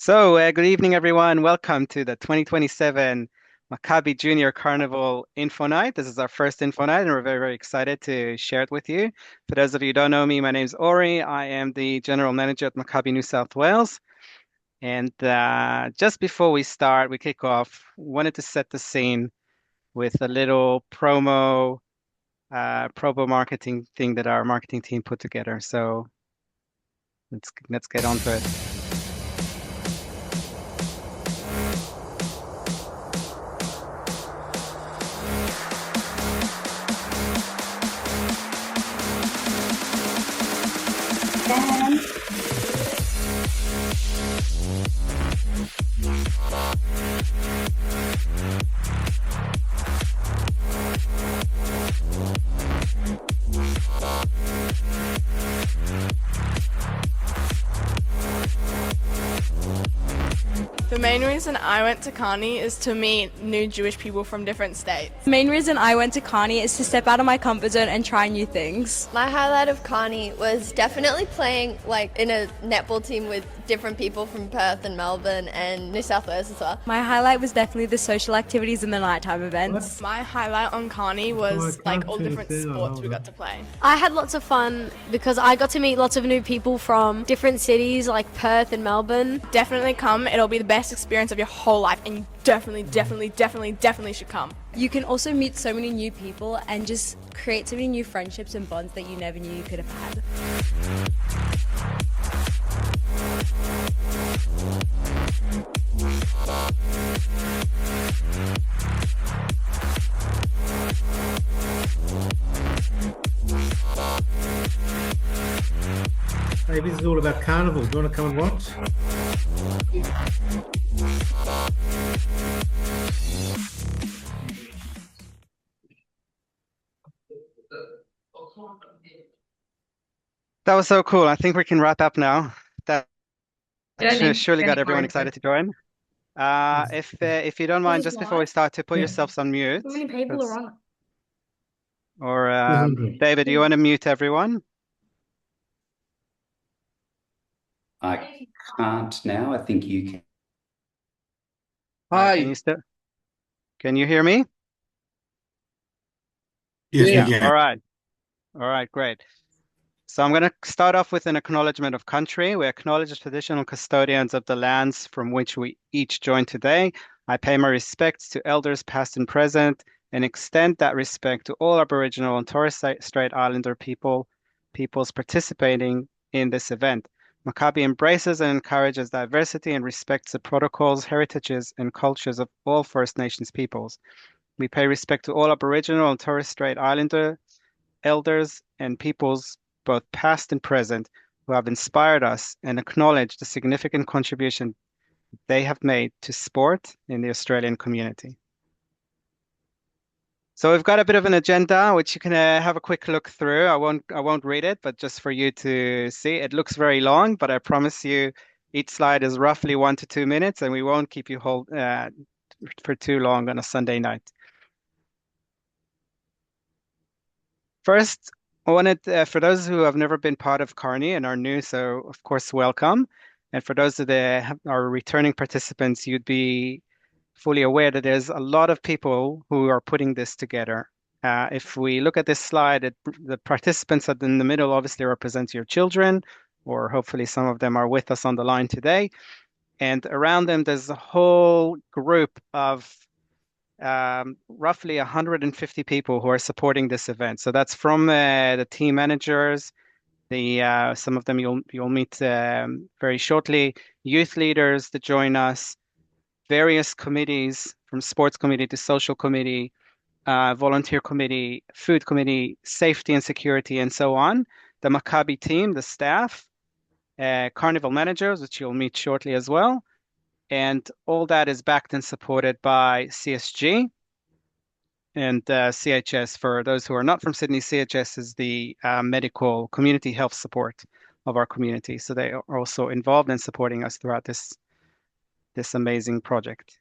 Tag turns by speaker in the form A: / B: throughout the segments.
A: Good evening, everyone. Welcome to the 2027 Maccabi Junior Carnival Info Night. This is our first Info Night, and we're very, very excited to share it with you. For those of you who don't know me, my name is Ori. I am the General Manager at Maccabi New South Wales. And just before we start, we kick off, wanted to set the scene with a little promo marketing thing that our marketing team put together. So let's get on to it.
B: The main reason I went to Carni is to meet new Jewish people from different states.
C: The main reason I went to Carni is to step out of my comfort zone and try new things.
D: My highlight of Carni was definitely playing in a netball team with different people from Perth and Melbourne and New South Wales as well.
C: My highlight was definitely the social activities and the nighttime events.
B: My highlight on Carni was all different sports we got to play.
E: I had lots of fun because I got to meet lots of new people from different cities like Perth and Melbourne.
B: Definitely come. It'll be the best experience of your whole life, and you definitely should come.
C: You can also meet so many new people and just create so many new friendships and bonds that you never knew you could have had.
F: Maybe this is all about Carnival. Do you want to come and watch?
A: That was so cool. I think we can wrap up now. That surely got everyone excited to join. If you don't mind, just before we start, to put yourselves on mute.
E: How many people are on it?
A: Or David, do you want to mute everyone?
G: I can't now. I think you can.
A: Hi. Can you hear me?
F: Yes, we can.
A: All right. All right, great. So I'm going to start off with an acknowledgement of country. We acknowledge the traditional custodians of the lands from which we each join today. I pay my respects to elders past and present and extend that respect to all Aboriginal and Torres Strait Islander peoples participating in this event. Maccabi embraces and encourages diversity and respects the protocols, heritages, and cultures of all First Nations peoples. We pay respect to all Aboriginal and Torres Strait Islander elders and peoples, both past and present, who have inspired us, and acknowledge the significant contribution they have made to sport in the Australian community. So we've got a bit of an agenda, which you can have a quick look through. I won't read it, but just for you to see. It looks very long, but I promise you, each slide is roughly 1 to 2 minutes, and we won't keep you for too long on a Sunday night. First, I wanted, for those who have never been part of Carni and are new, so of course, welcome. And for those that are returning participants, you'd be fully aware that there's a lot of people who are putting this together. If we look at this slide, the participants in the middle obviously represents your children, or hopefully some of them are with us on the line today. And around them, there's a whole group of roughly 150 people who are supporting this event. So that's from the team managers, some of them you'll meet very shortly, youth leaders that join us, various committees from sports committee to social committee, volunteer committee, food committee, safety and security, and so on. The Maccabi team, the staff, carnival managers, which you'll meet shortly as well. And all that is backed and supported by CSG and CHS. For those who are not from Sydney, CHS is the medical community health support of our community. So they are also involved in supporting us throughout this amazing project.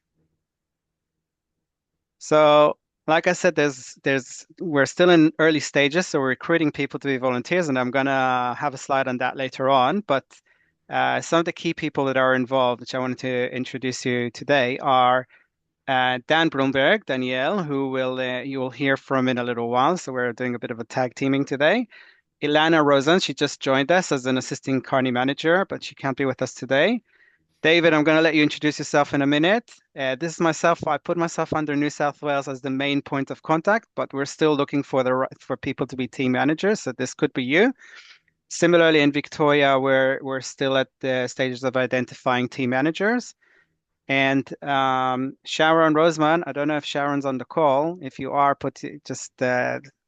A: So, like I said, we're still in early stages, so we're recruiting people to be volunteers, and I'm gonna have a slide on that later on. But Some of the key people that are involved, which I wanted to introduce you today, are Dan Brumberg, Danielle, who you will hear from in a little while. So we're doing a bit of a tag teaming today. Ilana Rosen, she just joined us as an assisting Carni manager, but she can't be with us today. David, I'm going to let you introduce yourself in a minute. This is myself. I put myself under New South Wales as the main point of contact, but we're still looking for people to be team managers. So this could be you. Similarly, in Victoria, we're still at the stages of identifying team managers. And Sharon Roseman, I don't know if Sharon's on the call. If you are,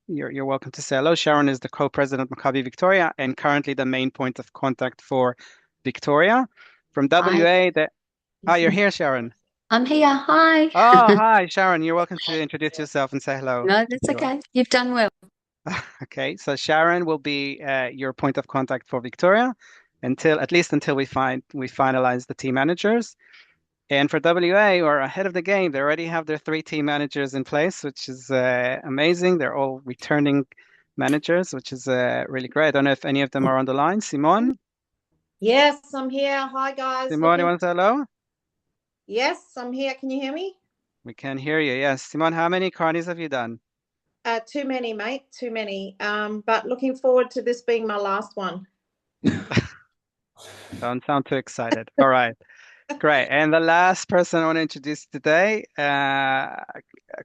A: you're welcome to say hello. Sharon is the co-president of Maccabi Victoria and currently the main point of contact for Victoria. From
H: Hi,
A: WA, you're here, Sharon.
H: I'm here. Hi.
A: Oh, hi, Sharon. You're welcome to introduce yourself and say hello.
H: No, that's
A: You are.
H: okay. You've done well.
A: Okay, so Sharon will be your point of contact for Victoria at least until we finalize the team managers. And for WA, we're ahead of the game. They already have their 3 team managers in place, which is amazing. They're all returning managers, which is really great. I don't know if any of them are on the line. Simon?
I: Yes, I'm here. Hi, guys.
A: Simon, you want to say hello?
I: Yes, I'm here. Can you hear me?
A: We can hear you, yes. Simon, how many carnies have you done?
I: Too many, mate. Too many. But looking forward to this being my last one.
A: Don't sound too excited. All right. Great. And the last person I want to introduce today,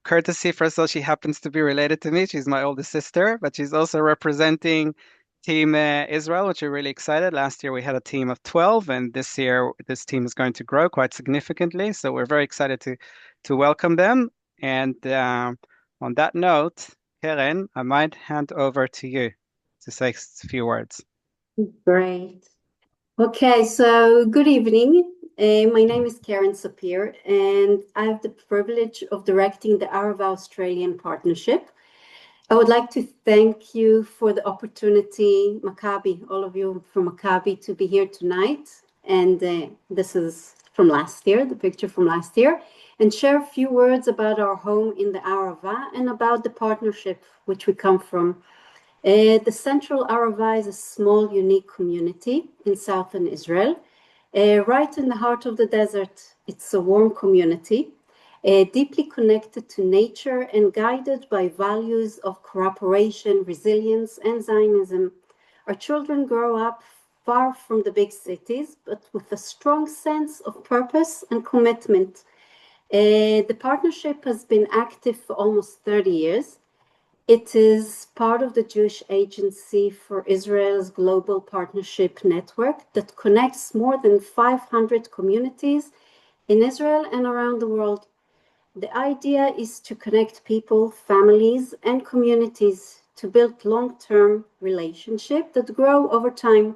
A: courtesy, first of all, she happens to be related to me. She's my oldest sister, but she's also representing Team Israel, which we're really excited. Last year we had a team of 12, and this year this team is going to grow quite significantly. So we're very excited to welcome them. And on that note, Keren, I might hand over to you to say a few words.
J: Great. Okay, so good evening. My name is Karen Sapir, and I have the privilege of directing the Arava Australian Partnership. I would like to thank you for the opportunity, Maccabi, all of you from Maccabi, to be here tonight. And this is from last year, the picture from last year, and share a few words about our home in the Arava and about the partnership which we come from. The Central Arava is a small, unique community in southern Israel. Right in the heart of the desert, it's a warm community, deeply connected to nature and guided by values of cooperation, resilience, and Zionism. Our children grow up far from the big cities, but with a strong sense of purpose and commitment. The partnership has been active for almost 30 years. It is part of the Jewish Agency for Israel's Global Partnership Network that connects more than 500 communities in Israel and around the world. The idea is to connect people, families, and communities to build long-term relationships that grow over time.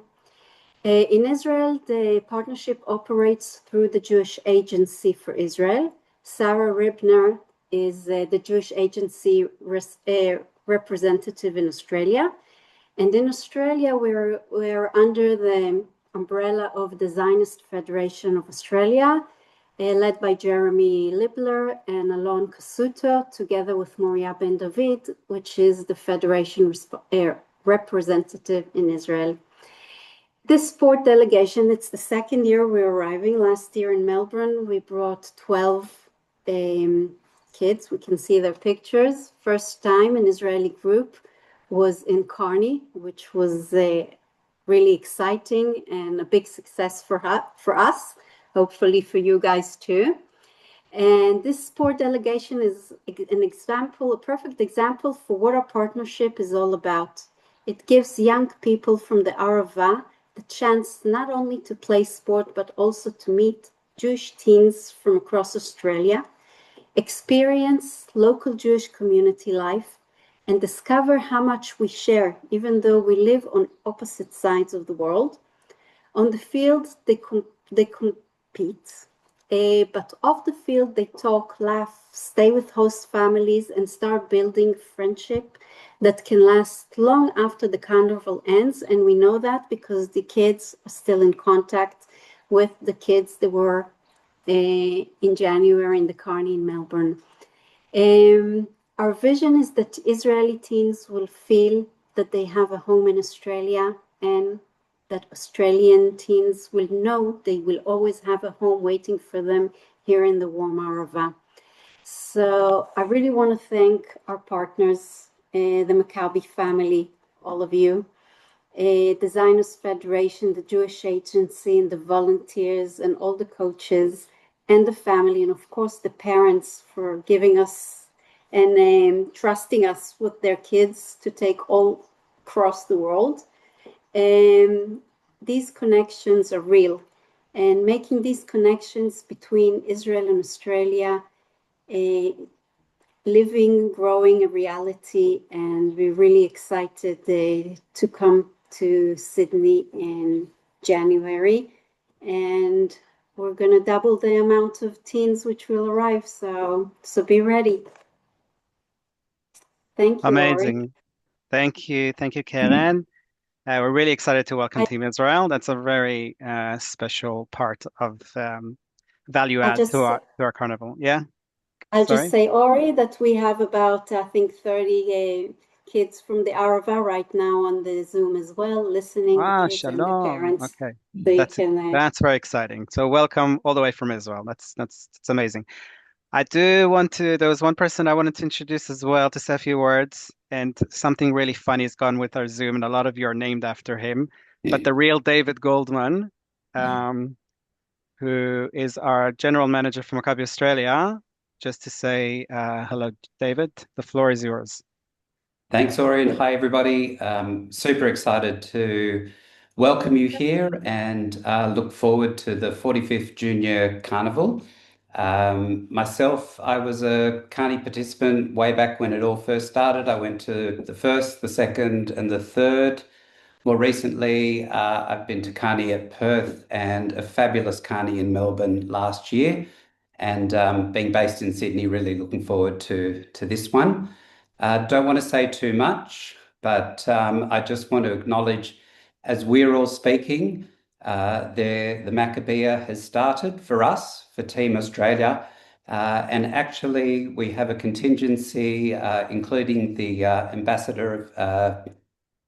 J: In Israel, the partnership operates through the Jewish Agency for Israel. Sarah Ribner is the Jewish Agency representative in Australia. And in Australia, we're under the umbrella of the Zionist Federation of Australia, led by Jeremy Libler and Alon Kasuto, together with Moria Ben David, which is the Federation representative in Israel. This sport delegation, it's the second year we're arriving. Last year in Melbourne, we brought 12 kids. We can see their pictures. First time an Israeli group was in Carni, which was really exciting and a big success for us, hopefully for you guys too. And this sport delegation is an example, a perfect example for what our partnership is all about. It gives young people from the Arava the chance not only to play sport, but also to meet Jewish teens from across Australia, experience local Jewish community life, and discover how much we share, even though we live on opposite sides of the world. On the field, they compete, but off the field, they talk, laugh, stay with host families, and start building friendship that can last long after the carnival ends. And we know that because the kids are still in contact with the kids that were in January in the Carni in Melbourne. Our vision is that Israeli teens will feel that they have a home in Australia and that Australian teens will know they will always have a home waiting for them here in the warm Arava. So I really want to thank our partners, the Maccabi family, all of you, Designers Federation, the Jewish Agency, and the volunteers, and all the coaches, and the family, and of course the parents for giving us and trusting us with their kids to take all across the world. These connections are real, and making these connections between Israel and Australia, living, growing a reality, and we're really excited to come to Sydney in January, and we're going to double the amount of teens which will arrive, so be ready. Thank you,
A: Amazing.
J: Ori.
A: Thank you, Karen. We're really excited to welcome Team Israel. That's a very special part of value add to our carnival. Yeah.
J: I'll
A: Sorry.
J: just say, Ori, that we have about, I think, 30 kids from the Arava right now on the Zoom as well, listening, the kids and the
A: Shalom.
J: parents.
A: Okay.
J: So
A: That's very exciting. So welcome all the way from Israel. That's amazing. There was one person I wanted to introduce as well to say a few words, and something really funny has gone with our Zoom, and a lot of you are named after him. But the real David Goldman, who is our general manager for Maccabi Australia, just to say hello, David. The floor is yours.
G: Thanks, Ori, and hi, everybody. Super excited to welcome you here and look forward to the 45th Junior Carnival. Myself, I was a Carni participant way back when it all first started. I went to the first, the second, and the third. More recently, I've been to Carni at Perth and a fabulous Carni in Melbourne last year. And being based in Sydney, really looking forward to this one. Don't want to say too much, but I just want to acknowledge, as we're all speaking, the Maccabi has started for us, for Team Australia. And actually, we have a contingency, including the ambassador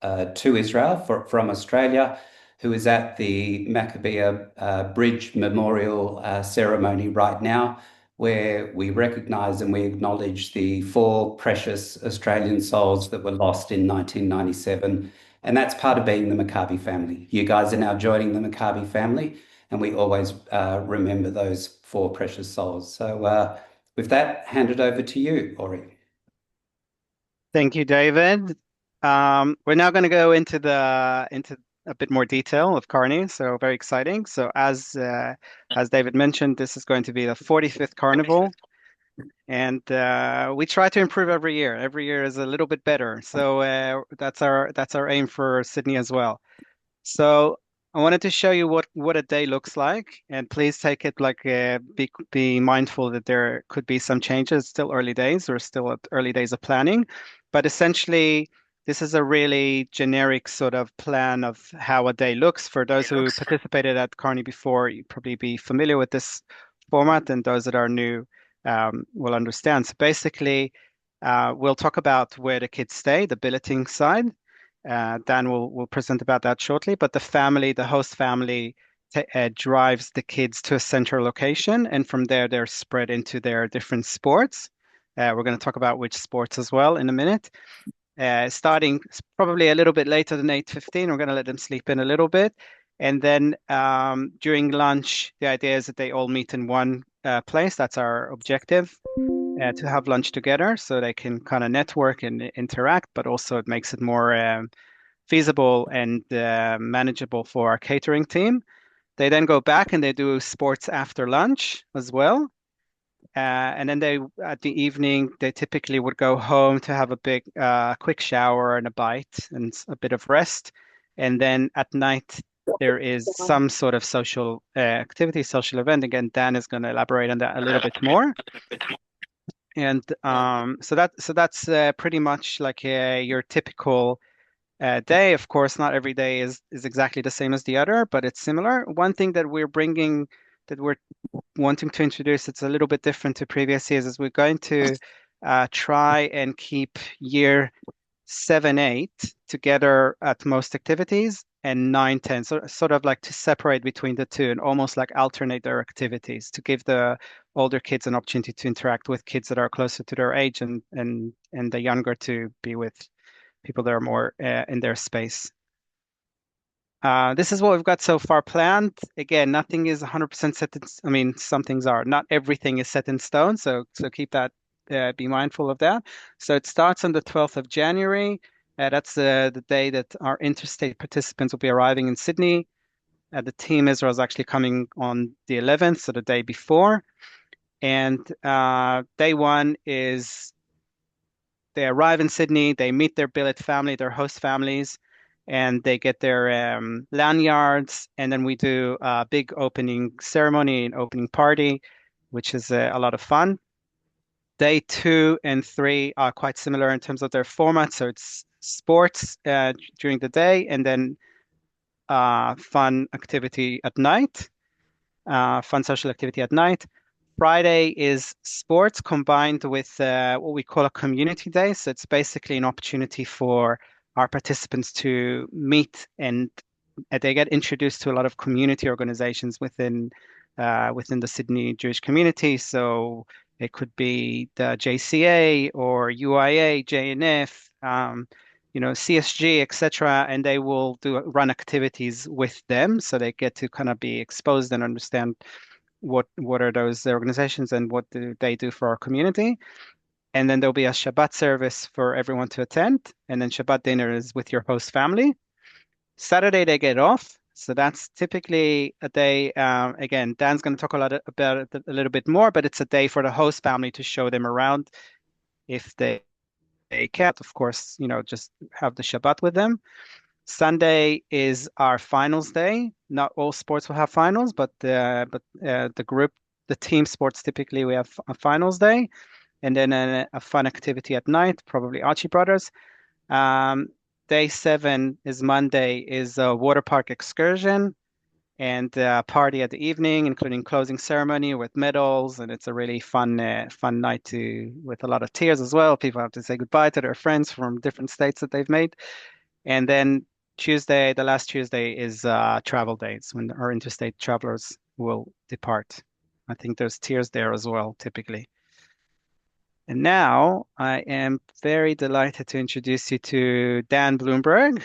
G: to Israel from Australia, who is at the Maccabi Bridge Memorial ceremony right now, where we recognise and we acknowledge the 4 precious Australian souls that were lost in 1997. And that's part of being the Maccabi family. You guys are now joining the Maccabi family, and we always remember those 4 precious souls. So with that, hand it over to you, Ori.
A: Thank you, David. We're now going to go into a bit more detail of Carni, so very exciting. So as David mentioned, this is going to be the 45th carnival, and we try to improve every year. Every year is a little bit better. So that's our aim for Sydney as well. So I wanted to show you what a day looks like, and please take it like be mindful that there could be some changes. Still early days, or still at early days of planning, but essentially this is a really generic sort of plan of how a day looks. For those who participated at Carni before, you'd probably be familiar with this format, and those that are new will understand. So basically, we'll talk about where the kids stay, the billeting side. Dan will present about that shortly, but the host family drives the kids to a central location, and from there they're spread into their different sports. We're going to talk about which sports as well in a minute. Starting probably a little bit later than 8:15, we're going to let them sleep in a little bit. And then during lunch, the idea is that they all meet in one place. That's our objective, to have lunch together so they can kind of network and interact, but also it makes it more feasible and manageable for our catering team. They then go back and they do sports after lunch as well. And then at the evening, they typically would go home to have a quick shower and a bite and a bit of rest. And then at night, there is some sort of social activity, social event. Again, Dan is going to elaborate on that a little bit more. And so that's pretty much like your typical day. Of course, not every day is exactly the same as the other, but it's similar. One thing that we're wanting to introduce, it's a little bit different to previous years, is we're going to try and keep year 7, 8 together at most activities, and 9, 10. So sort of like to separate between the two and almost like alternate their activities to give the older kids an opportunity to interact with kids that are closer to their age and the younger to be with people that are more in their space. This is what we've got so far planned. Again, nothing is 100% set in, I mean, some things are. Not everything is set in stone, so keep that, be mindful of that. So it starts on the 12th of January. That's the day that our interstate participants will be arriving in Sydney. The team Israel is actually coming on the 11th, so the day before. And day one is they arrive in Sydney, they meet their billet family, their host families, and they get their lanyards. And then we do a big opening ceremony and opening party, which is a lot of fun. Day 2 and 3 are quite similar in terms of their format. So it's sports during the day and then fun activity at night, fun social activity at night. Friday is sports combined with what we call a community day. So it's basically an opportunity for our participants to meet and they get introduced to a lot of community organizations within the Sydney Jewish community. So it could be the JCA or UIA, JNF, CSG, etc. And they will run activities with them, so they get to kind of be exposed and understand what are those organizations and what do they do for our community. And then there'll be a Shabbat service for everyone to attend. And then Shabbat dinner is with your host family. Saturday they get off. So that's typically a day. Again, Dan's going to talk about it a little bit more, but it's a day for the host family to show them around if they can't, of course, just have the Shabbat with them. Sunday is our finals day. Not all sports will have finals, but the team sports typically we have a finals day, and then a fun activity at night, probably Archie Brothers. Day 7 is Monday, is a water park excursion and a party at the evening, including closing ceremony with medals, and it's a really fun night with a lot of tears as well. People have to say goodbye to their friends from different states that they've made. And then Tuesday, the last Tuesday, is travel days when our interstate travelers will depart. I think there's tiers there as well, typically. And now I am very delighted to introduce you to Dan Bloomberg,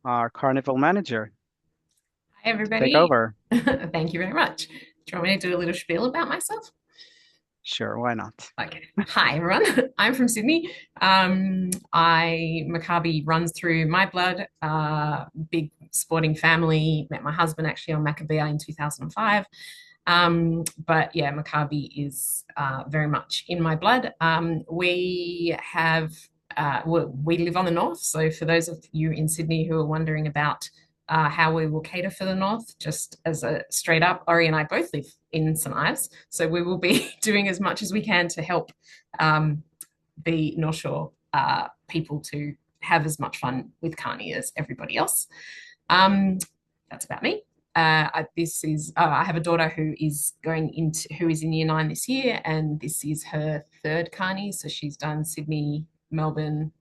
A: our Carnival manager.
K: Hi, everybody.
A: Take over.
K: Thank you very much. Do you want me to do a little spiel about myself?
A: Sure, why not?
K: Okay. Hi, everyone. I'm from Sydney. Maccabi runs through my blood. Big sporting family. Met my husband actually on Maccabi in 2005. But yeah, Maccabi is very much in my blood. We live on the north. So for those of you in Sydney who are wondering about how we will cater for the north, just as a straight up, Ori and I both live in St. Ives, so we will be doing as much as we can to help the North Shore people to have as much fun with Carni as everybody else. That's about me. I have a daughter who is in year 9 this year, and this is her 3rd Carni. So she's done Sydney, Melbourne,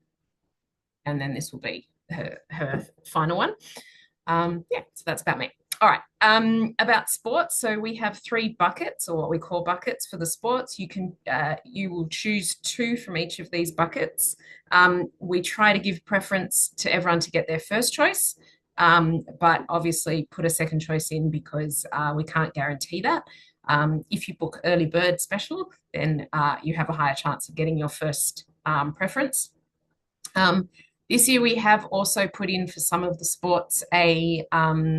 K: and then this will be her final one. So that's about me. All right. About sports. So we have 3 buckets, or what we call buckets for the sports. You will choose 2 from each of these buckets. We try to give preference to everyone to get their first choice. But obviously put a second choice in because we can't guarantee that. If you book early bird special, then you have a higher chance of getting your first preference. This year we have also put in for some of the sports a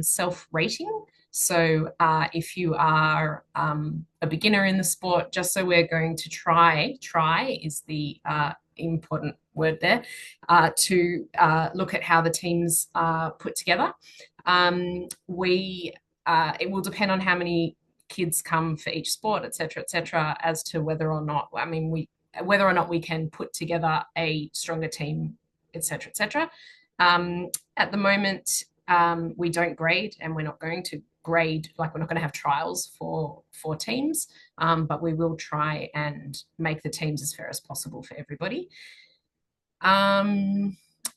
K: self-rating. So if you are a beginner in the sport, just so we're going to try is the important word there, to look at how the teams are put together. It will depend on how many kids come for each sport, et cetera, as to whether or not we can put together a stronger team, et cetera. At the moment, we don't grade, and we're not going to grade, we're not going to have trials for teams, but we will try and make the teams as fair as possible for everybody.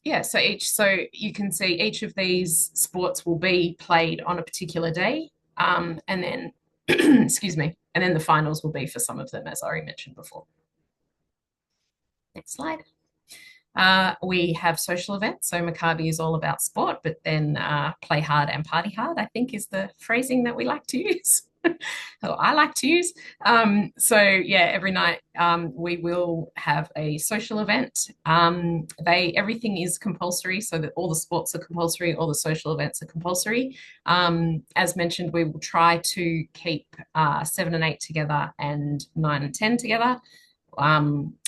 K: Yeah, so you can see each of these sports will be played on a particular day, and then excuse me, and then the finals will be for some of them, as I already mentioned before. Next slide. We have social events. So Maccabi is all about sport, but then play hard and party hard, I think, is the phrasing that we like to use. Or I like to use. So yeah, every night we will have a social event. Everything is compulsory, so that all the sports are compulsory, all the social events are compulsory. As mentioned, we will try to keep 7 and 8 together and 9 and 10 together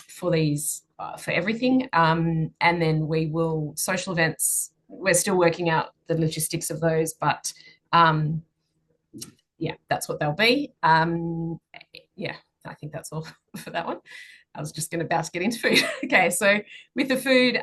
K: for these. For everything. And then we will, social events, we're still working out the logistics of those, but yeah, that's what they'll be. Yeah, I think that's all for that one. I was just about to get into food. Okay, so with the food,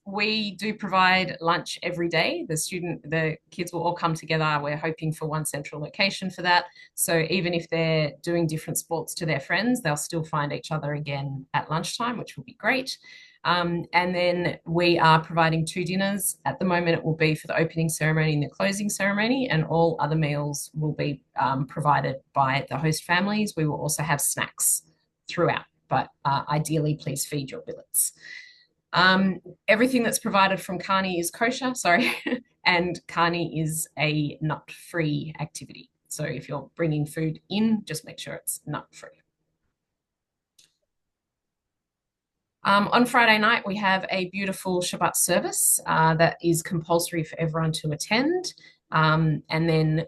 K: we do provide lunch every day. The kids will all come together. We're hoping for one central location for that. So even if they're doing different sports to their friends, they'll still find each other again at lunchtime, which will be great. And then we are providing 2 dinners. At the moment, it will be for the opening ceremony and the closing ceremony, and all other meals will be provided by the host families. We will also have snacks throughout, but ideally, please feed your billets. Everything that's provided from Carni is kosher, and Carni is a nut-free activity. So if you're bringing food in, just make sure it's nut-free. On Friday night, we have a beautiful Shabbat service that is compulsory for everyone to attend. And then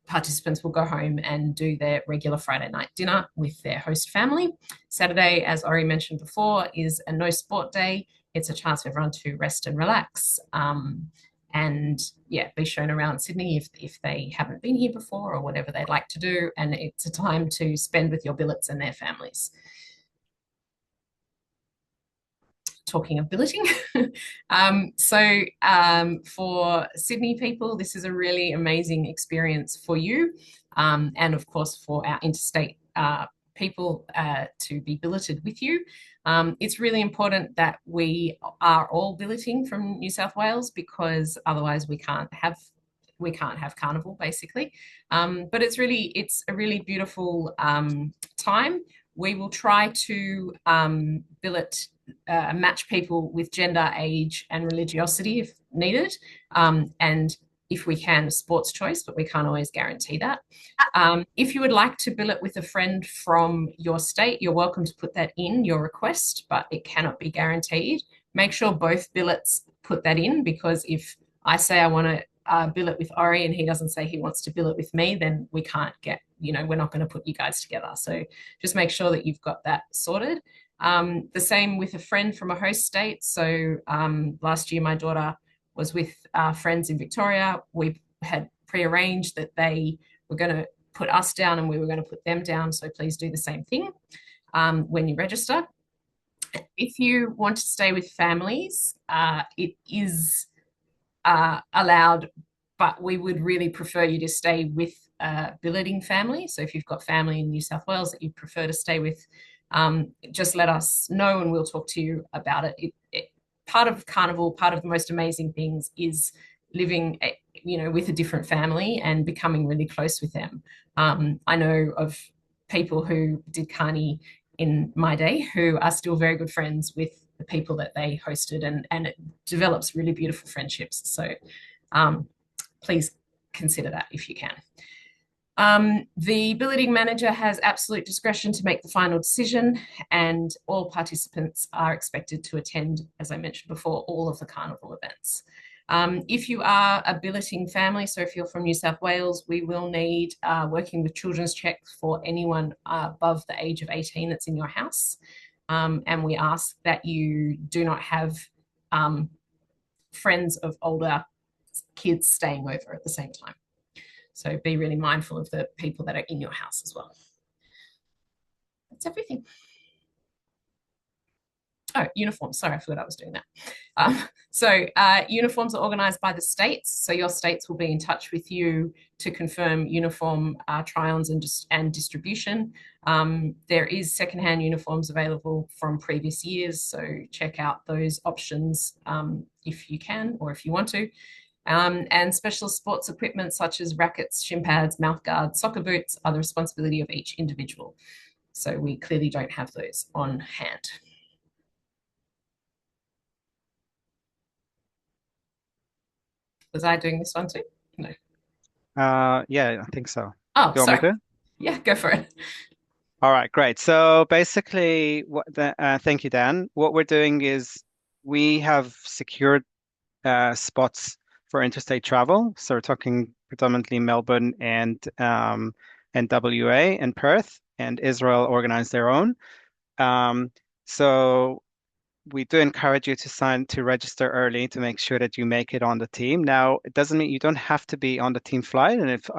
K: participants will go home and do their regular Friday night dinner with their host family. Saturday, as Ori mentioned before, is a no sport day. It's a chance for everyone to rest and relax. And yeah, be shown around Sydney if they haven't been here before or whatever they'd like to do. And it's a time to spend with your billets and their families. Talking of billeting. For Sydney people, this is a really amazing experience for you. And of course, for our interstate people to be billeted with you. It's really important that we are all billeting from New South Wales, because otherwise we can't have carnival, basically. But it's a really beautiful time. We will try to billet match people with gender, age, and religiosity if needed, and if we can, sports choice, but we can't always guarantee that. If you would like to billet with a friend from your state, you're welcome to put that in your request, but it cannot be guaranteed. Make sure both billets put that in, because if I say I want to billet with Ori and he doesn't say he wants to billet with me, then we can't get, we're not going to put you guys together. So just make sure that you've got that sorted. The same with a friend from a host state. So last year, my daughter was with friends in Victoria. We had prearranged that they were going to put us down and we were going to put them down. So please do the same thing when you register. If you want to stay with families, it is allowed, but we would really prefer you to stay with billeting family. So if you've got family in New South Wales that you prefer to stay with, just let us know and we'll talk to you about it. Part of Carnival, part of the most amazing things is living, with a different family and becoming really close with them. I know of people who did Carni in my day who are still very good friends with the people that they hosted, and it develops really beautiful friendships. So please consider that if you can. The billeting manager has absolute discretion to make the final decision, and all participants are expected to attend, as I mentioned before, all of the carnival events. If you are a billeting family, so if you're from New South Wales, we will need working with children's checks for anyone above the age of 18 that's in your house. And we ask that you do not have friends of older kids staying over at the same time. So be really mindful of the people that are in your house as well. That's everything. uniforms. Sorry, I forgot I was doing that. Uniforms are organized by the states. So your states will be in touch with you to confirm uniform try-ons and distribution. There is secondhand uniforms available from previous years. So check out those options if you can or if you want to. And special sports equipment such as rackets, shin pads, mouth guards, soccer boots are the responsibility of each individual. So we clearly don't have those on hand. Was I doing this one too? No.
A: Yeah, I think so.
K: Oh,
A: Do you want me
K: sorry.
A: to?
K: Yeah, go for it.
A: All right, great. So basically, thank you, Dan. What we're doing is we have secured spots for interstate travel. So we're talking predominantly Melbourne and WA and Perth, and Israel organized their own. So we do encourage you to register early to make sure that you make it on the team. Now, it doesn't mean you don't have to be on the team flight, and if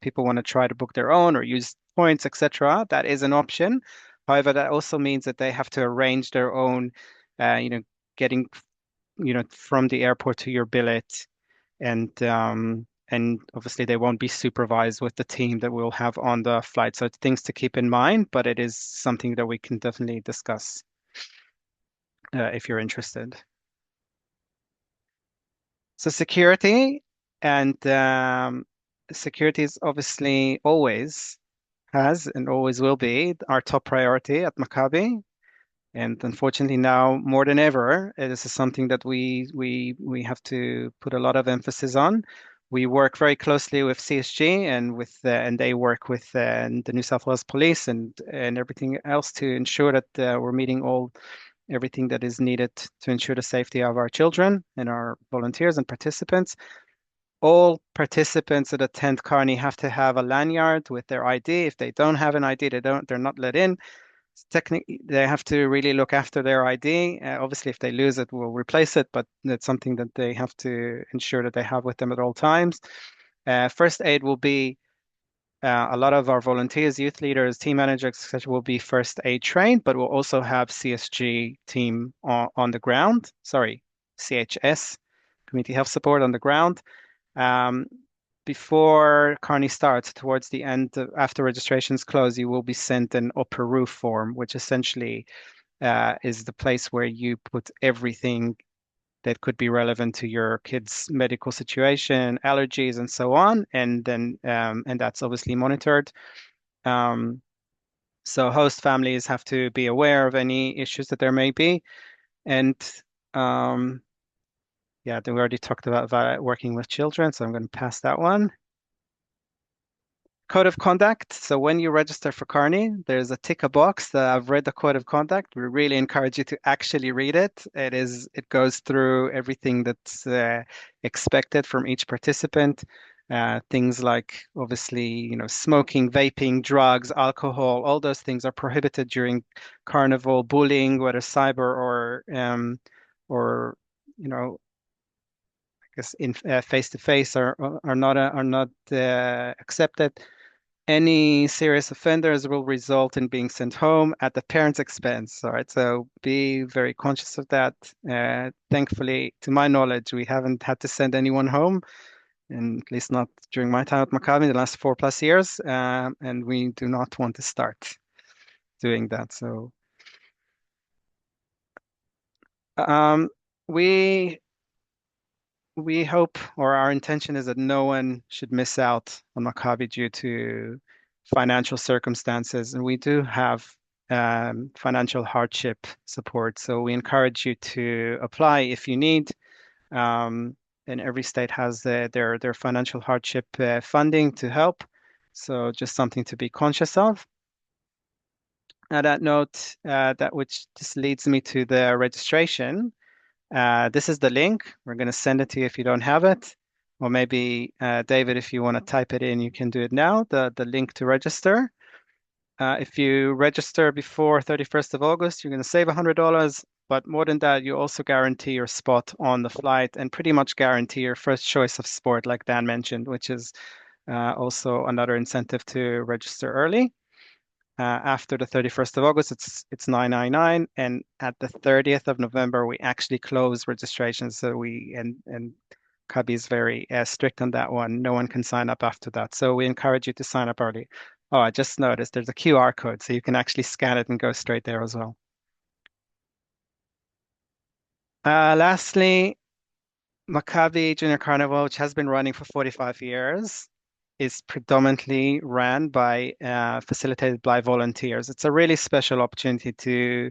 A: people want to try to book their own or use points, etc., that is an option. However, that also means that they have to arrange their own, getting, from the airport to your billet, and obviously they won't be supervised with the team that we'll have on the flight. So it's things to keep in mind, but it is something that we can definitely discuss if you're interested. So security is obviously always has and always will be our top priority at Maccabi. And unfortunately now more than ever, this is something that we have to put a lot of emphasis on. We work very closely with CSG and they work with the New South Wales Police and everything else to ensure that we're meeting everything that is needed to ensure the safety of our children and our volunteers and participants. All participants that attend Carni have to have a lanyard with their ID. If they don't have an ID, they're not let in. Technically, they have to really look after their ID. Obviously, if they lose it, we'll replace it, but that's something that they have to ensure that they have with them at all times. First aid will be a lot of our volunteers, youth leaders, team managers, etc., will be first aid trained, but we'll also have CSG team on the ground. Sorry, CHS, Community Health Support on the ground. Before Carni starts, towards the end, after registrations close, you will be sent an upper roof form, which essentially is the place where you put everything that could be relevant to your kid's medical situation, allergies, and so on. And then, and that's obviously monitored. So host families have to be aware of any issues that there may be. And yeah, we already talked about working with children, so I'm going to pass that one. Code of conduct. So when you register for Carni, there's a tick a box that I've read the code of conduct. We really encourage you to actually read it. It goes through everything that's expected from each participant. Things like obviously, smoking, vaping, drugs, alcohol, all those things are prohibited during Carnival. Bullying, whether cyber or I guess in face to face are not accepted. Any serious offenders will result in being sent home at the parent's expense. All right, so be very conscious of that. Thankfully, to my knowledge, we haven't had to send anyone home, and at least not during my time at Maccabi the last 4+ years, and we do not want to start doing that. So we hope, or our intention is that no one should miss out on Maccabi due to financial circumstances. And we do have financial hardship support. So we encourage you to apply if you need. And every state has their financial hardship funding to help. So just something to be conscious of. On that note, which just leads me to the registration. This is the link. We're going to send it to you if you don't have it. Or maybe, David, if you want to type it in, you can do it now, the link to register. If you register before 31st of August, you're going to save $100. But more than that, you also guarantee your spot on the flight and pretty much guarantee your first choice of sport, like Dan mentioned, which is also another incentive to register early. After the 31st of August, it's 999, and at the 30th of November, we actually close registration. So and Cubby is very strict on that one. No one can sign up after that. So we encourage you to sign up early. Oh, I just noticed there's a QR code, so you can actually scan it and go straight there as well. Lastly, Maccabi Junior Carnival, which has been running for 45 years, is predominantly ran by facilitated by volunteers. It's a really special opportunity to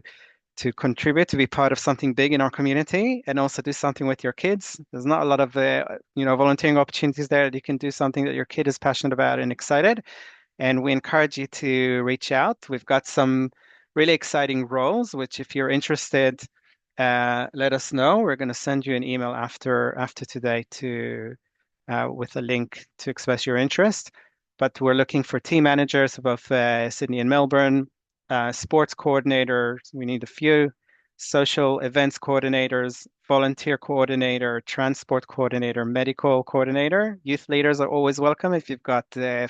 A: contribute, to be part of something big in our community, and also do something with your kids. There's not a lot of volunteering opportunities there that you can do something that your kid is passionate about and excited. And we encourage you to reach out. We've got some really exciting roles, which if you're interested, let us know. We're going to send you an email after today to with a link to express your interest. But we're looking for team managers for both Sydney and Melbourne, sports coordinators. We need a few social events coordinators, volunteer coordinator, transport coordinator, medical coordinator. Youth leaders are always welcome if you've got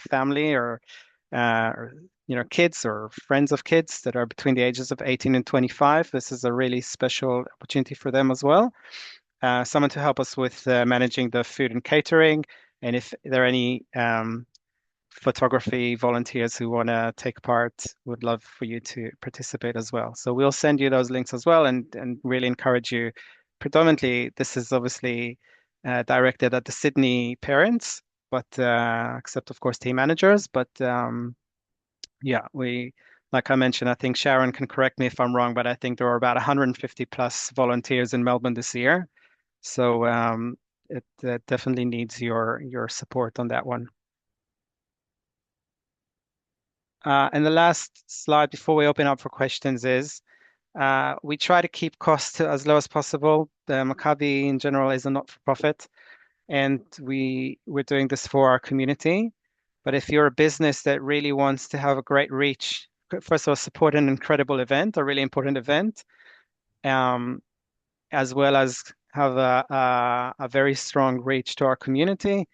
A: family or kids or friends of kids that are between the ages of 18 and 25. This is a really special opportunity for them as well. Someone to help us with managing the food and catering, and if there are any photography volunteers who want to take part, would love for you to participate as well. So we'll send you those links as well, and really encourage you. Predominantly, this is obviously directed at the Sydney parents, but except of course team managers. But yeah, like I mentioned, I think Sharon can correct me if I'm wrong, but I think there were about 150 plus volunteers in Melbourne this year. So it definitely needs your support on that one. And the last slide before we open up for questions is we try to keep costs as low as possible. The Maccabi in general is a not-for-profit, and we're doing this for our community. But if you're a business that really wants to have a great reach, first of all, support an incredible event, a really important event, as well as have a very strong reach to our community.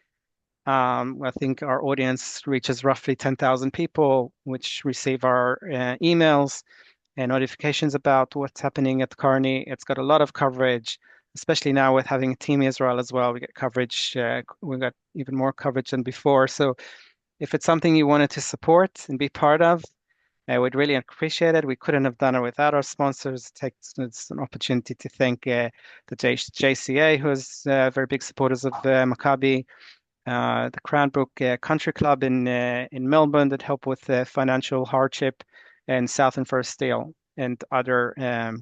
A: I think our audience reaches roughly 10,000 people, which receive our emails and notifications about what's happening at Carni. It's got a lot of coverage, especially now with having Team Israel as well. We get coverage. We got even more coverage than before. So if it's something you wanted to support and be part of, I would really appreciate it. We couldn't have done it without our sponsors. It's an opportunity to thank the JCA, who's very big supporters of Maccabi, the Cranbrook Country Club in Melbourne that help with financial hardship, and South and First Steel and other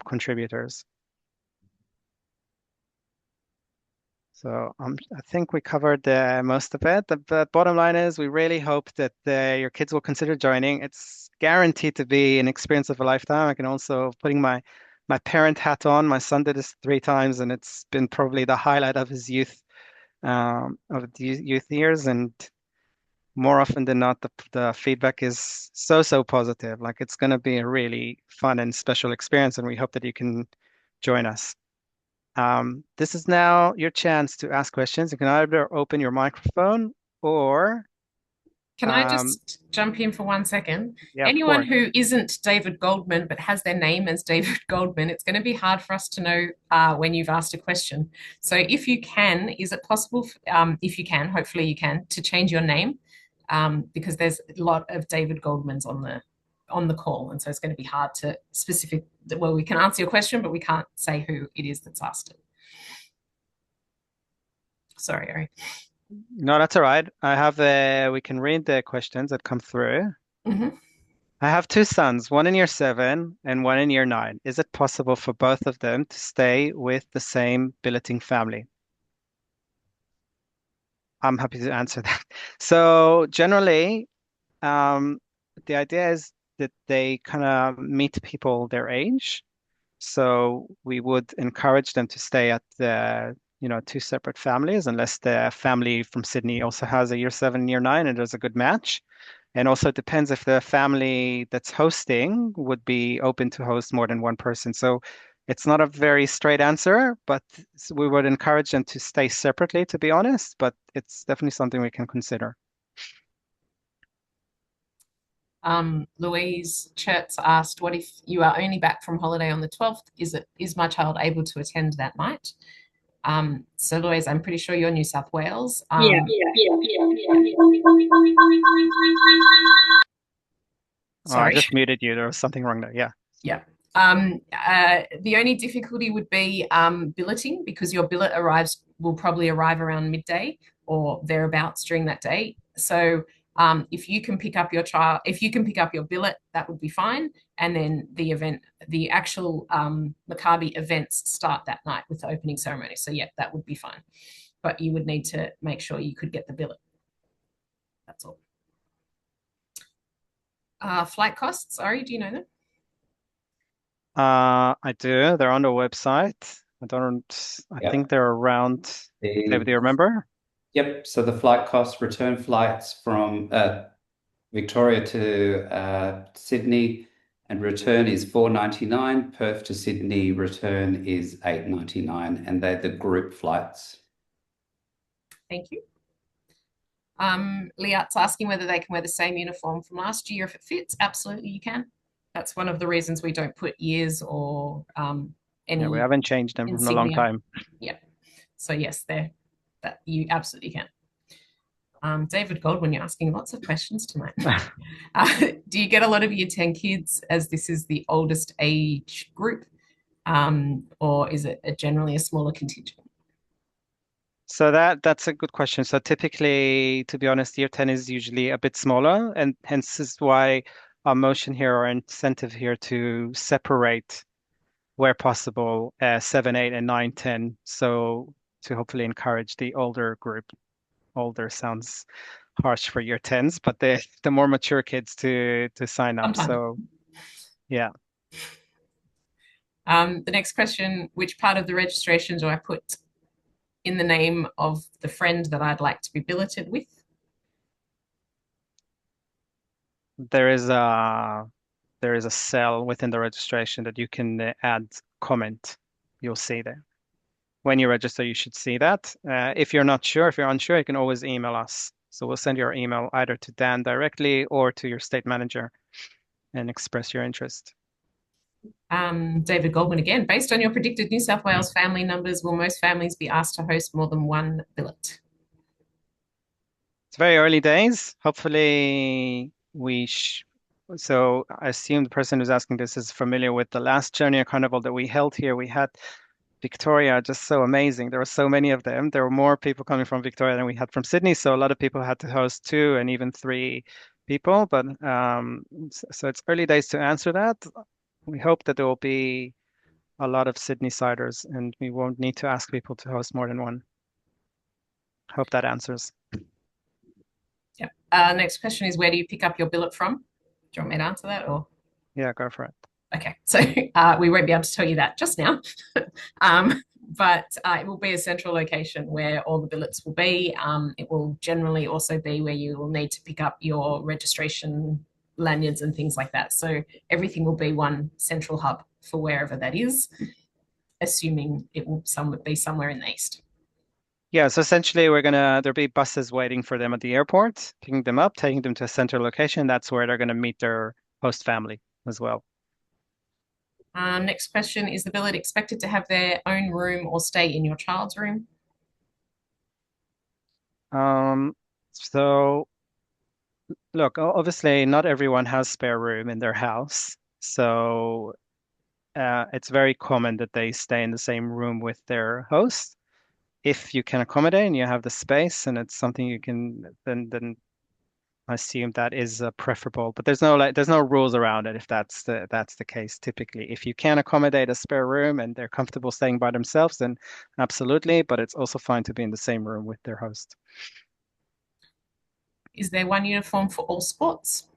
A: contributors. So I think we covered most of it. The bottom line is we really hope that your kids will consider joining. It's guaranteed to be an experience of a lifetime. I can also putting my parent hat on. My son did this 3 times, and it's been probably the highlight of his youth years. And more often than not, the feedback is so positive. Like it's going to be a really fun and special experience, and we hope that you can join us. This is now your chance to ask questions. You can either open your microphone or
K: Can I just jump in for 1 second?
A: yeah,
K: Anyone who isn't David Goldman but has their name as David Goldman, it's going to be hard for us to know when you've asked a question. So if you can, is it possible, if you can, hopefully you can, to change your name? Because there's a lot of David Goldmans on the call, and so it's going to be hard to we can answer your question, but we can't say who it is that's asked it. Sorry, Ari.
A: No, that's all right. We can read the questions that come through.
K: Mm-hmm.
A: I have 2 sons, one in year 7 and one in year 9. Is it possible for both of them to stay with the same billeting family? I'm happy to answer that. So generally, the idea is that they kind of meet people their age. So we would encourage them to stay at the 2 separate families, unless the family from Sydney also has a year 7 and year 9, and there's a good match. And also it depends if the family that's hosting would be open to host more than one person. So it's not a very straight answer, but we would encourage them to stay separately, to be honest, but it's definitely something we can consider.
K: Louise Chertz asked, what if you are only back from holiday on the 12th? Is my child able to attend that night? So Louise, I'm pretty sure you're New South Wales.
H: Yeah.
A: Oh, I
K: Sorry.
A: just muted you. There was something wrong there. Yeah.
K: Yeah. The only difficulty would be billeting, because your billet will probably arrive around midday or thereabouts during that day. So if you can pick up your billet, that would be fine. And then the actual Maccabi events start that night with the opening ceremony. So yeah, that would be fine. But you would need to make sure you could get the billet. That's all. Flight costs, Ari, do you know them?
A: I do. They're on the website. I think they're around. David, do you remember?
G: Yep. So the flight costs, return flights from Victoria to Sydney, and return is $4.99. Perth to Sydney return is $8.99, and they're the group flights.
K: Thank you. Liat's asking whether they can wear the same uniform from last year if it fits. Absolutely, you can. That's one of the reasons we don't put years or any.
A: Yeah, we haven't changed them in a long time.
K: Yeah. So yes, that you absolutely can. David Goldwyn, you're asking lots of questions tonight. Do you get a lot of year 10 kids, as this is the oldest age group, or is it generally a smaller contingent?
A: So that's a good question. So typically, to be honest, year 10 is usually a bit smaller, and hence is why our motion here, our incentive here to separate where possible 7, 8, and 9, 10. So to hopefully encourage the older group. Older sounds harsh for year 10s, but the more mature kids to sign up.
K: Sometimes.
A: So yeah.
K: The next question, which part of the registration do I put in the name of the friend that I'd like to be billeted with?
A: There is a cell within the registration that you can add comment. You'll see there. When you register, you should see that. If you're unsure, you can always email us. So we'll send your email either to Dan directly or to your state manager and express your interest.
K: David Goldman again. Based on your predicted New South Wales family numbers, will most families be asked to host more than one billet?
A: It's very early days. Hopefully so I assume the person who's asking this is familiar with the last Junior Carnival that we held here. We had Victoria, just so amazing. There were so many of them. There were more people coming from Victoria than we had from Sydney. So a lot of people had to host 2 and even 3 people. But so it's early days to answer that. We hope that there will be a lot of Sydney-siders and we won't need to ask people to host more than one. Hope that answers.
K: Yep. Next question is, where do you pick up your billet from? Do you want me to answer that, or?
A: Yeah, go for it.
K: Okay, so we won't be able to tell you that just now, but it will be a central location where all the billets will be. It will generally also be where you will need to pick up your registration lanyards and things like that. So everything will be one central hub for wherever that is, assuming it will be somewhere in the east.
A: Yeah, so essentially there'll be buses waiting for them at the airport, picking them up, taking them to a central location. That's where they're going to meet their host family as well.
K: Next question, is the billet expected to have their own room or stay in your child's room?
A: So look, obviously not everyone has spare room in their house. So it's very common that they stay in the same room with their host. If you can accommodate and you have the space and it's something you can, then I assume that is preferable. But there's no rules around it if that's the case. Typically, if you can accommodate a spare room and they're comfortable staying by themselves, then absolutely. But it's also fine to be in the same room with their host.
K: Is there one uniform for all sports?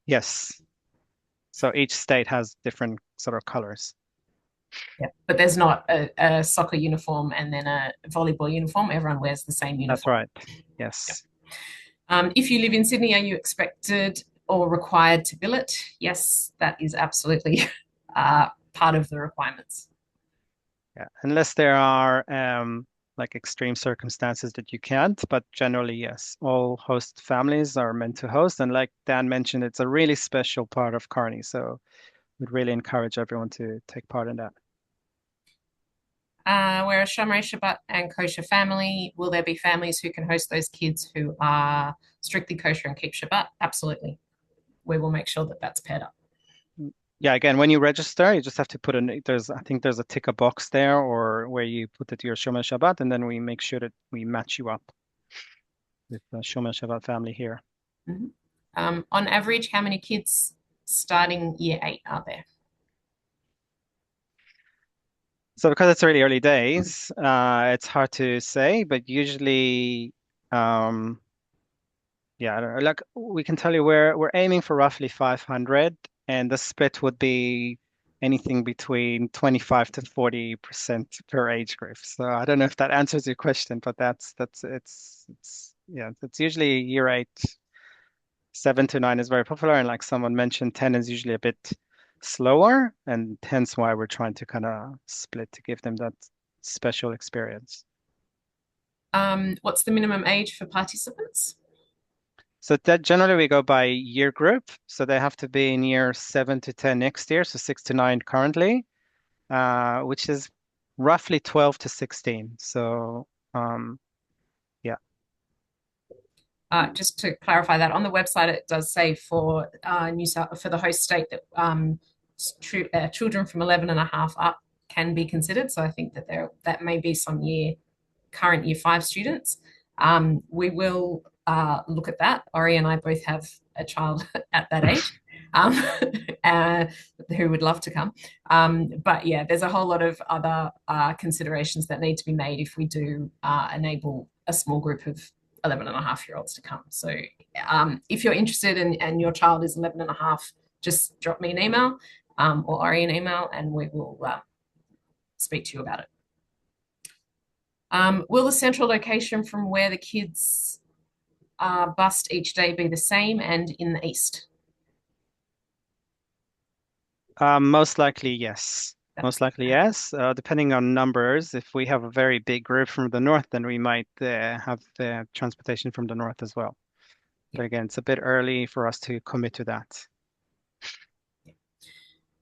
A: Yes. So each state has different sort of colors.
K: Yeah, but there's not a soccer uniform and then a volleyball uniform. Everyone wears the same uniform.
A: That's right. Yes.
K: Yeah. If you live in Sydney, are you expected or required to billet? Yes, that is absolutely part of the requirements.
A: Yeah, unless there are like extreme circumstances that you can't, but generally, yes, all host families are meant to host. And like Dan mentioned, it's a really special part of Carni. So we'd really encourage everyone to take part in that.
K: We're a Shomer Shabbat and kosher family. Will there be families who can host those kids who are strictly kosher and keep Shabbat? Absolutely. We will make sure that that's paired up.
A: Yeah, again, when you register, you just have to put I think there's a tick a box there or where you put it to your Shomer Shabbat, and then we make sure that we match you up with the Shomer Shabbat family here.
K: On average, how many kids starting year 8 are there?
A: So because it's really early days, it's hard to say, but usually, yeah, I don't know, like we can tell you we're aiming for roughly 500, and the split would be anything between 25 to 40% per age group. So I don't know if that answers your question, but it's yeah, it's usually year 8, 7 to 9 is very popular, and like someone mentioned, 10 is usually a bit slower, and hence why we're trying to kind of split to give them that special experience.
K: What's the minimum age for participants?
A: So that generally we go by year group. So they have to be in year 7 to 10 next year, so 6 to 9 currently, which is roughly 12 to 16. So yeah.
K: Just to clarify that, on the website it does say for for the host state that children from 11 and a half up can be considered. So I think that may be some current year 5 students. We will look at that. Ori and I both have a child at that age who would love to come. But yeah, there's a whole lot of other considerations that need to be made if we do enable a small group of 11 and a half year olds to come. So if you're interested and your child is 11 and a half, just drop me an email or Ori an email and we will speak to you about it. Will the central location from where the kids are bused each day be the same and in the east?
A: Most likely, yes. Most likely, yes. Depending on numbers, if we have a very big group from the north, then we might have the transportation from the north as well. But again, it's a bit early for us to commit to that.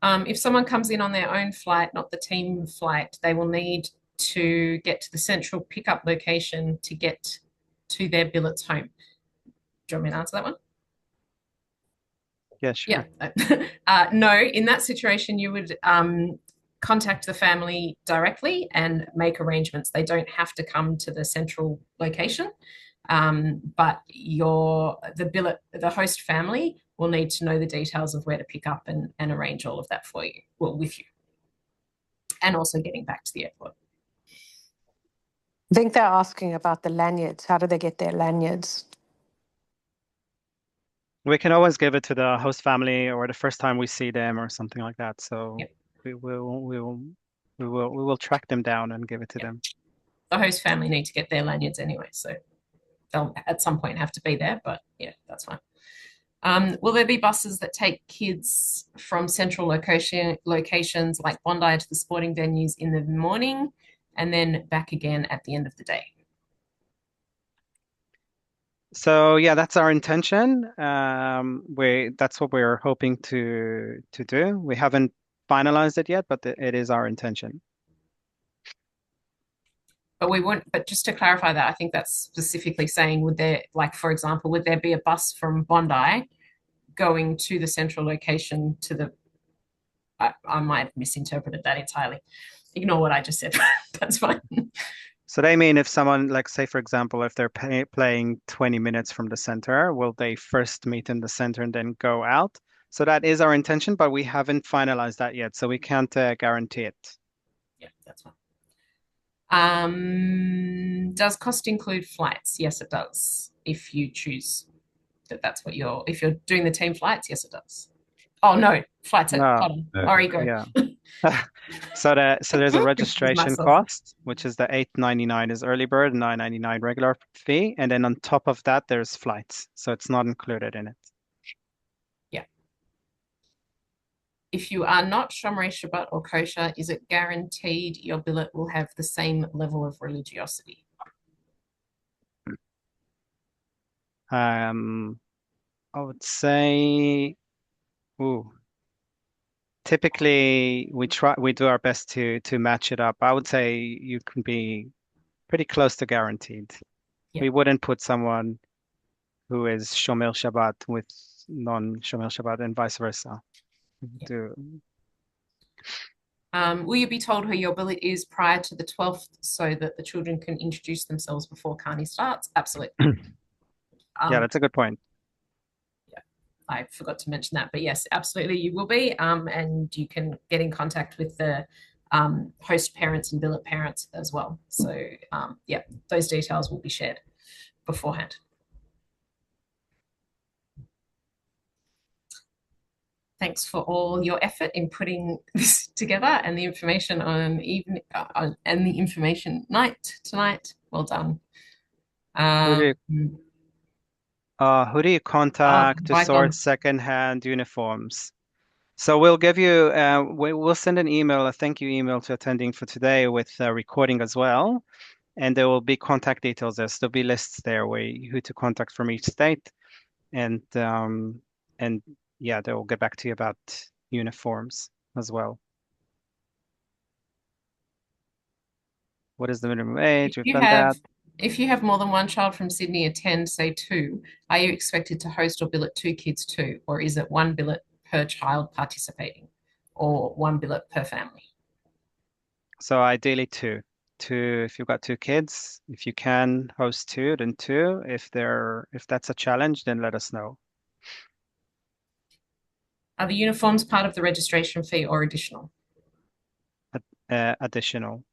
K: If someone comes in on their own flight, not the team flight, they will need to get to the central pickup location to get to their billets home. Do you want me to answer that one?
A: Yeah, sure.
K: Yeah. No, in that situation, you would contact the family directly and make arrangements. They don't have to come to the central location, but the host family will need to know the details of where to pick up and arrange all of that for you, well, with you, and also getting back to the airport.
L: I think they're asking about the lanyards. How do they get their lanyards?
A: We can always give it to the host family or the first time we see them or something like that. So
K: yep.
A: we will track them down and give it to them.
K: The host family need to get their lanyards anyway, so they'll at some point have to be there, but yeah, that's fine. Will there be buses that take kids from central locations like Bondi to the sporting venues in the morning and then back again at the end of the day?
A: So yeah, that's our intention. That's what we're hoping to do. We haven't finalized it yet, but it is our intention.
K: But just to clarify that, I think that's specifically saying, would there, like, for example, would there be a bus from Bondi going to the central location to the, I might have misinterpreted that entirely. Ignore what I just said. That's fine.
A: So they mean if someone, like say, for example, if they're playing 20 minutes from the center, will they first meet in the center and then go out? So that is our intention, but we haven't finalized that yet. So we can't guarantee it.
K: Yeah, that's fine. Does cost include flights? Yes, it does. If you choose that's what if you're doing the team flights, yes, it does. Oh no, flights. Hold on. Ori, go.
A: Yeah. So there's a registration cost, which is the $8.99 is early bird, $9.99 regular fee, and then on top of that there's flights. So it's not included in it.
K: Yeah. If you are not Shomrei Shabbat or kosher, is it guaranteed your billet will have the same level of religiosity?
A: I would say, ooh, typically we do our best to match it up. I would say you can be pretty close to guaranteed.
K: Yeah.
A: We wouldn't put someone who is Shomer Shabbat with non-Shomer Shabbat and vice versa. Do
K: Will you be told who your billet is prior to the 12th so that the children can introduce themselves before Carni starts? Absolutely.
A: Yeah, that's a good point.
K: Yeah, I forgot to mention that, but yes, absolutely you will be. And you can get in contact with the host parents and billet parents as well. So yeah, those details will be shared beforehand. Thanks for all your effort in putting this together and the information on and the information night tonight. Well done.
A: Who do you contact to
K: By
A: sort
K: God.
A: secondhand uniforms? So we'll give you we'll send an email, a thank you email to attending for today with a recording as well. And there will be contact details there. So there'll be lists there who to contact from each state. And yeah, they will get back to you about uniforms as well. What is the minimum age? We've done that.
K: If you have more than one child from Sydney attend, say 2, are you expected to host or billet 2 kids too? Or is it 1 billet per child participating or 1 billet per family?
A: So ideally 2. 2 if you've got 2 kids. If you can host 2, then 2. If that's a challenge, then let us know.
K: Are the uniforms part of the registration fee or additional?
A: Additional.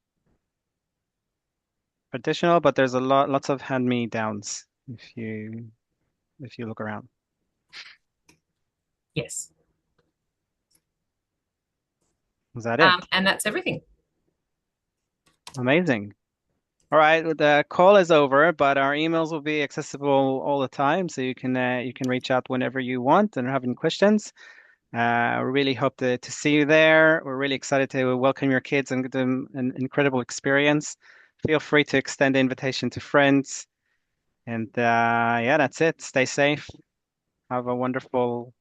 A: Additional, but there's lots of hand-me-downs if you look around.
K: Yes.
A: Is that it?
K: And that's everything.
A: Amazing. All right, the call is over, but our emails will be accessible all the time, so you can reach out whenever you want and have any questions. We really hope to see you there. We're really excited to welcome your kids and give them an incredible experience. Feel free to extend the invitation to friends. And yeah, that's it. Stay safe. Have a wonderful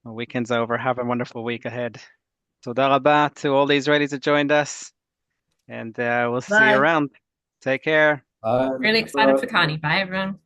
A: weekend's over. Have a wonderful week ahead. Toda rabah to all the Israelis that joined us. And we'll see you
I: Bye.
A: around. Take care.
K: Really excited for Carni. Bye, everyone.